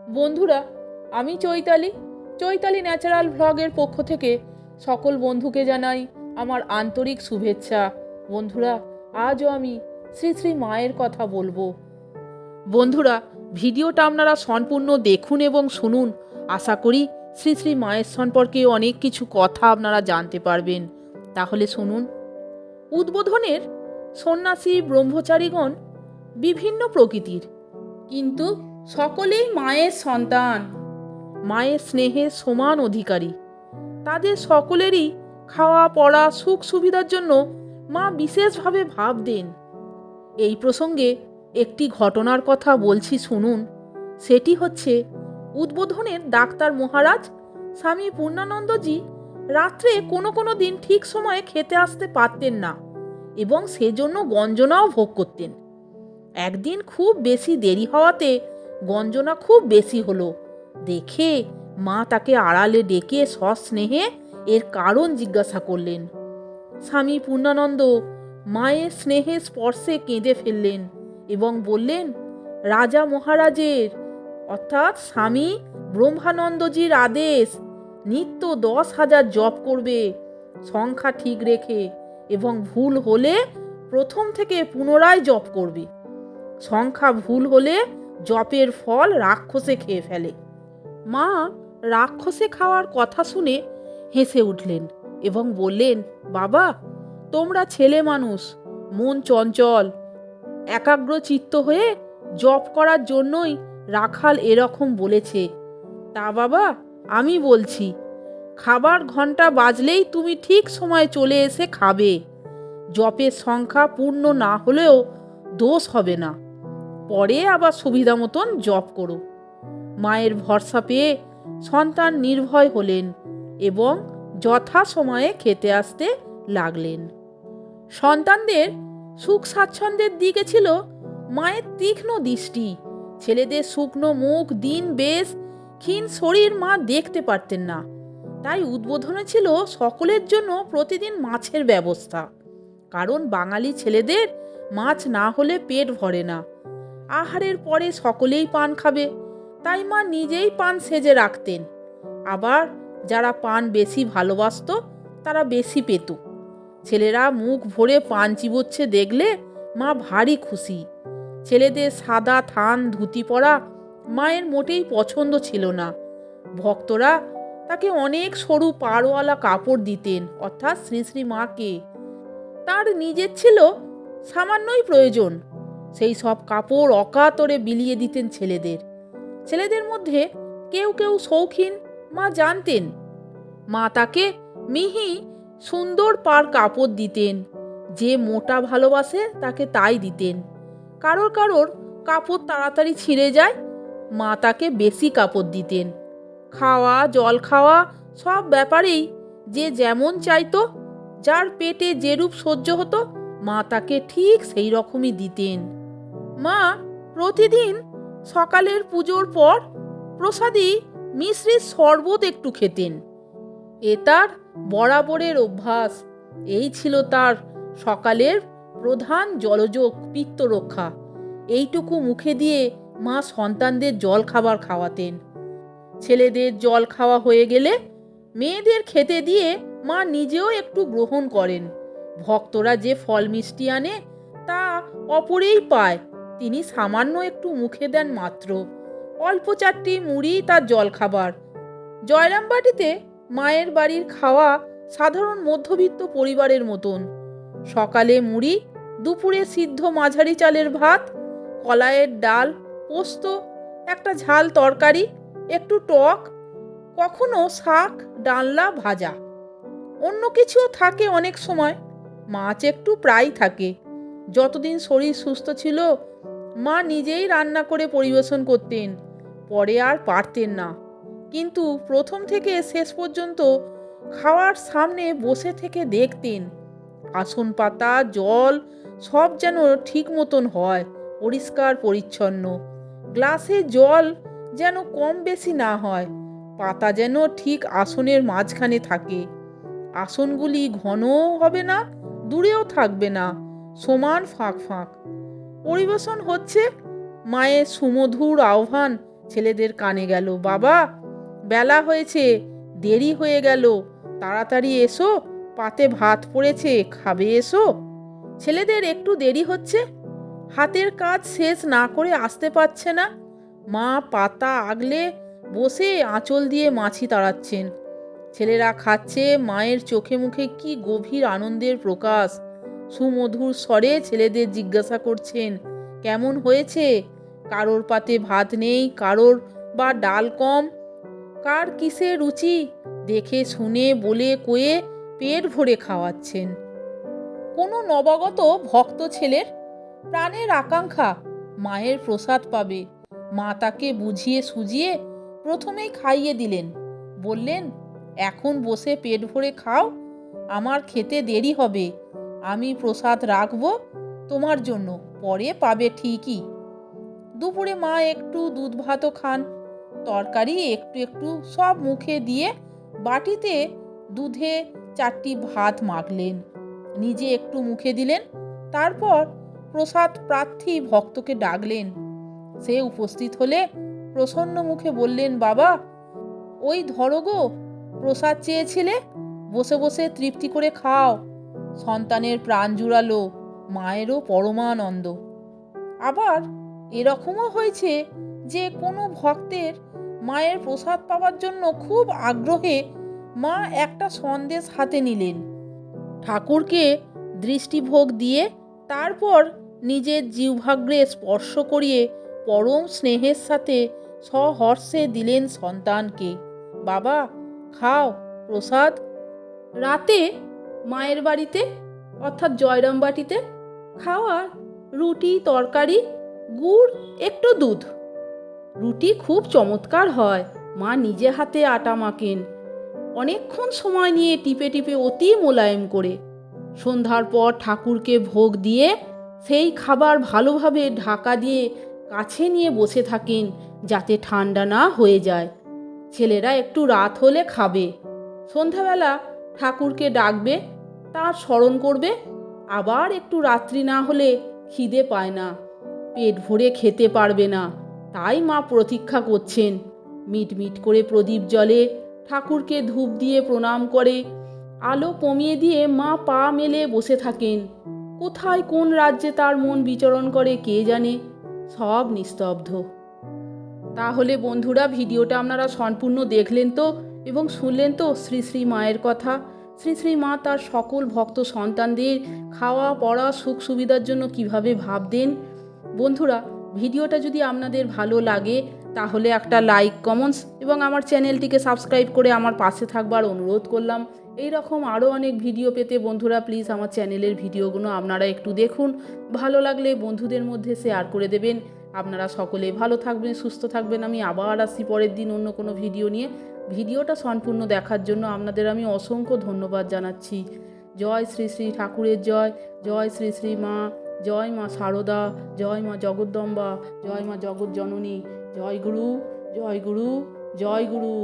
বন্ধুরা, আমি চৈতালি ন্যাচারাল ভ্লগের পক্ষ থেকে সকল বন্ধুকে জানাই আমার আন্তরিক শুভেচ্ছা। বন্ধুরা, আজও আমি শ্রী শ্রী মায়ের কথা বলবো। বন্ধুরা, ভিডিওটা আপনারা সম্পূর্ণ দেখুন এবং শুনুন। আশা করি শ্রী শ্রী মায়ের সম্পর্কে অনেক কিছু কথা আপনারা জানতে পারবেন। তাহলে শুনুন। উদ্বোধনের সন্ন্যাসী ব্রহ্মচারীগণ বিভিন্ন প্রকৃতির, কিন্তু সকলেই মায়ের সন্তান, মায়ের স্নেহের সমান অধিকারী। তাদের সকলেরই খাওয়া পড়া সুখ সুবিধার জন্য মা বিশেষভাবে ভাবতেন। এই প্রসঙ্গে একটি ঘটনার কথা বলছি, শুনুন। সেটি হচ্ছে, উদ্বোধনের ডাক্তার মহারাজ স্বামী পূর্ণানন্দজি রাত্রে কোনো কোনো দিন ঠিক সময়ে খেতে আসতে পারতেন না এবং সেজন্য গঞ্জনাও ভোগ করতেন। একদিন খুব বেশি দেরি হওয়াতে গঞ্জনা খুব বেশি হলো দেখে মা তাকে আড়ালে ডেকে সস্নেহে এর কারণ জিজ্ঞাসা করলেন। স্বামী পূর্ণানন্দ মায়ের স্নেহের স্পর্শে কেঁদে ফেললেন এবং বললেন, রাজা মহারাজের অর্থাৎ স্বামী ব্রহ্মানন্দজির আদেশ নিত্য 10,000 জপ করবে, সংখ্যা ঠিক রেখে, এবং ভুল হলে প্রথম থেকে পুনরায় জপ করবে। সংখ্যা ভুল হলে জপের ফল রাক্ষসে খেয়ে ফেলে। মা রাক্ষসে খাওয়ার কথা শুনে হেসে উঠলেন এবং বললেন, বাবা, তোমরা ছেলে মানুষ, মন চঞ্চল, একাগ্র চিত্ত হয়ে জপ করার জন্যই রাখাল এরকম বলেছে। তা বাবা, আমি বলছি, খাবার ঘন্টা বাজলেই তুমি ঠিক সময় চলে এসে খাবে। জপের সংখ্যা পূর্ণ না হলেও দোষ হবে না, পরে আবার সুবিধা মতন জপ করো। মায়ের ভরসা পেয়ে সন্তান নির্ভয় হলেন এবং যথা সময়ে খেতে আসতে লাগলেন। সন্তানদের সুখ স্বাচ্ছন্দ্যের দিকে ছিল মায়ের তীক্ষ্ণ দৃষ্টি। ছেলেদের শুকনো মুখ, দিন বেশ ক্ষীণ শরীর মা দেখতে পারতেন না। তাই উদ্বোধনে ছিল সকলের জন্য প্রতিদিন মাছের ব্যবস্থা, কারণ বাঙালি ছেলেদের মাছ না হলে পেট ভরে না। আহারের পরে সকলেই পান খাবে, তাই মা নিজেই পান সেজে রাখতেন। আবার যারা পান বেশি ভালোবাসত তারা বেশি পেত। ছেলেরা মুখ ভরে পান চিবোচ্ছে দেখলে মা ভারী খুশি। ছেলেদের সাদা থান ধুতি পরা মায়ের মোটেই পছন্দ ছিল না। ভক্তরা তাকে অনেক সরু পাড়ওয়ালা কাপড় দিতেন, অর্থাৎ শ্রী শ্রী মাকে। তার নিজের ছিল সামান্যই প্রয়োজন, সেই সব কাপড় অকাতরে বিলিয়ে দিতেন ছেলেদের। ছেলেদের মধ্যে কেউ কেউ শৌখিন মা জানতেন। মা তাকে মিহি সুন্দর পার কাপড় দিতেন। যে মোটা ভালোবাসে তাকে তাই দিতেন। কারোর কারোর কাপড় তাড়াতাড়ি ছিঁড়ে যায়, মা তাকে বেশি কাপড় দিতেন। খাওয়া জল খাওয়া সব ব্যাপারেই যে যেমন চাইতো, যার পেটে যেরূপ সহ্য হতো মা তাকে ঠিক সেই রকমই দিতেন। মা প্রতিদিন সকালের পুজোর পর প্রসাদী মিশ্রির শরবত একটু খেতেন। এ তার বরাবরের অভ্যাস। এই ছিল তার সকালের প্রধান জলযোগ, পিত্ত রক্ষা। এইটুকু মুখে দিয়ে মা সন্তানদের জল খাবার খাওয়াতেন। ছেলেদের জল খাওয়া হয়ে গেলে মেয়েদের খেতে দিয়ে মা নিজেও একটু গ্রহণ করেন। ভক্তরা যে ফল মিষ্টি আনে তা অপরেই পায়, তিনি সামান্য একটু মুখে দেন মাত্র। অল্প চারটি মুড়ি তার জল খাবার। জয়রামবাটিতে মায়ের বাড়ির খাওয়া সাধারণ মধ্যবিত্ত পরিবারের মতন। সকালে মুড়ি, দুপুরে সিদ্ধ মাঝারি চালের ভাত, কলাইয়ের ডাল, পোস্ত, একটা ঝাল তরকারি, একটু টক, কখনো শাক, ডালনা, ভাজা। অন্য কিছুও থাকে অনেক সময়, মাছ একটু প্রায় থাকে। যতদিন শরীর সুস্থ ছিল মা নিজেই রান্না করে পরিবেশন করতেন, পরে আর পারতেন না। কিন্তু প্রথম থেকে শেষ পর্যন্ত খাওয়ার সামনে বসে থেকে দেখতেন আসন পাতা, জল সব যেন ঠিক মতন হয়, পরিষ্কার পরিচ্ছন্ন। গ্লাসে জল যেন কম বেশি না হয়, পাতা যেন ঠিক আসনের মাঝখানে থাকে। আসনগুলি ঘনও হবে না, দূরেও থাকবে না, সমান ফাঁক ফাঁক। পরিবেশন হচ্ছে, মায়ের সুমধুর আহ্বান ছেলেদের কানে গেল, বাবা বেলা হয়েছে, দেরি হয়ে গেল, তাড়াতাড়ি এসো, পাতে ভাত পড়েছে, খাবে এসো। ছেলেদের একটু দেরি হচ্ছে, হাতের কাজ শেষ না করে আসতে পারছে না। মা পাতা আগলে বসে আঁচল দিয়ে মাছি তাড়াচ্ছেন। ছেলেরা খাচ্ছে, মায়ের চোখে মুখে কি গভীর আনন্দের প্রকাশ। সুমধুর স্বরে ছেলেদের জিজ্ঞাসা করছেন, কেমন হয়েছে? কারোর পাতে ভাত নেই, কারোর বা ডাল কম, কার কিসে রুচি, দেখে শুনে বলে কয়ে পেট ভরে খাওয়াচ্ছেন। কোনো নবাগত ভক্ত ছেলের প্রাণের আকাঙ্ক্ষা মায়ের প্রসাদ পাবে। মা তাকে বুঝিয়ে সুজিয়ে প্রথমেই খাইয়ে দিলেন, বললেন, এখন বসে পেট ভরে খাও, আমার খেতে দেরি হবে, আমি প্রসাদ রাখবো তোমার জন্য, পরে পাবে ঠিকই। দুপুরে মা একটু দুধ ভাতও খান, তরকারি একটু একটু সব মুখে দিয়ে বাটিতে দুধে 4টি ভাত মাখলেন, নিজে একটু মুখে দিলেন। তারপর প্রসাদ প্রার্থী ভক্তকে ডাকলেন। সে উপস্থিত হলে প্রসন্ন মুখে বললেন, বাবা ওই ধরো গো, প্রসাদ চেয়েছিলে, বসে বসে তৃপ্তি করে খাও। সন্তানের প্রাণ জুড়ালো, মায়েরও পরমানন্দ। আবার এরকমও হয়েছে যে কোনো ভক্তের মায়ের প্রসাদ পাওয়ার জন্য খুব আগ্রহে মা একটা সন্দেশ হাতে নিলেন, ঠাকুরকে দৃষ্টিভোগ দিয়ে তারপর নিজের জিহ্বাগ্রে স্পর্শ করিয়ে পরম স্নেহের সাথে সহর্ষে দিলেন সন্তানকে, বাবা খাও প্রসাদ। রাতে মায়ের বাড়িতে অর্থাৎ জয়রামবাটিতে খাওয়া রুটি, তরকারি, গুড়, একটু দুধ। রুটি খুব চমৎকার হয়, মা নিজে হাতে আটা মাখেন, অনেকক্ষণ সময় নিয়ে টিপে টিপে অতি মোলায়েম করে। সন্ধ্যার পর ঠাকুরকে ভোগ দিয়ে সেই খাবার ভালোভাবে ঢাকা দিয়ে কাছে নিয়ে বসে থাকেন যাতে ঠান্ডা না হয়ে যায়। ছেলেরা একটু রাত হলে খাবে, সন্ধ্যাবেলা ঠাকুরকে ডাকবে, তার স্মরণ করবে, আবার একটু রাত্রি না হলে খিদে পায় না, পেট ভরে খেতে পারবে না, তাই মা প্রতীক্ষা করছেন। মিটমিট করে প্রদীপ জ্বলে, ঠাকুরকে ধূপ দিয়ে প্রণাম করে, আলো কমিয়ে দিয়ে মা পা মেলে বসে থাকেন। কোথায় কোন রাজ্যে তার মন বিচরণ করে কে জানে, সব নিস্তব্ধ। তাহলে বন্ধুরা, ভিডিওটা আপনারা সম্পূর্ণ দেখলেন তো এবং শুনলেন তো শ্রী শ্রী মায়ের কথা। শ্রী শ্রী মা তার সকল ভক্ত সন্তানদের খাওয়া পড়া সুখ সুবিধার জন্য কিভাবে ভাবতেন। বন্ধুরা, ভিডিওটা যদি আপনাদের ভালো লাগে তাহলে একটা লাইক, কমেন্টস এবং আমার চ্যানেলটিকে সাবস্ক্রাইব করে আমার পাশে থাকবার অনুরোধ করলাম। এই রকম আরও অনেক ভিডিও পেতে বন্ধুরা প্লিজ আমার চ্যানেলের ভিডিওগুলো আপনারা একটু দেখুন, ভালো লাগলে বন্ধুদের মধ্যে শেয়ার করে দেবেন। আপনারা সকলে ভালো থাকবেন, সুস্থ থাকবেন। আমি আবার আসি পরের দিন অন্য কোনো ভিডিও নিয়ে। ভিডিওটা সম্পূর্ণ দেখার জন্য আপনাদের আমি অসংখ্য ধন্যবাদ জানাচ্ছি। জয় শ্রী শ্রী ঠাকুরের জয়, জয় শ্রী শ্রী মা, জয় মা শারদা, জয় মা জগদ্দম্বা, জয় মা জগৎজননী, জয় গুরু, জয় গুরু, জয় গুরু।